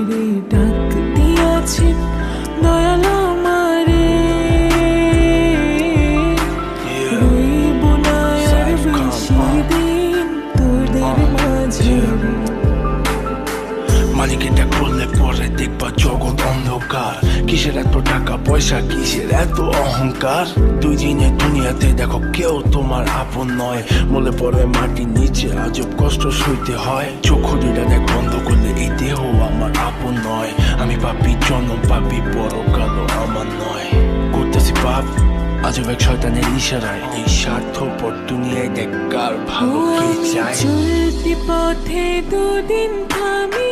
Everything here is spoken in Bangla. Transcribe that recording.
রে ডাক দিয়াছেন দয়াল আমারে, রইব না আর বেশি দিন তোদের মাঝে রে। মালিক এটা করলে পরে দেখবা জগৎ অন্ধকার। কিসের এত টাকা পয়সা, কিসের এত অহংকার? দুই দিনের দুনিয়াতে দেখো কেউ তোমার আপন নয়। মলে পড়ে মাটির নিচে আজব কষ্ট সইতে হয়। চোখ দুইটা দেখ বন্ধ করলে এই দেহ আমার আপন নয়। আমি পাপি জন্ম, পাপি পরকালও আমার নয়। করতেছি পাপ আজব এক শয়তানের ইশারায়। এই স্বার্থপর দুনিয়ায় দেখ কার ভালো কে চায়। চলতি পথে দুদিন থামি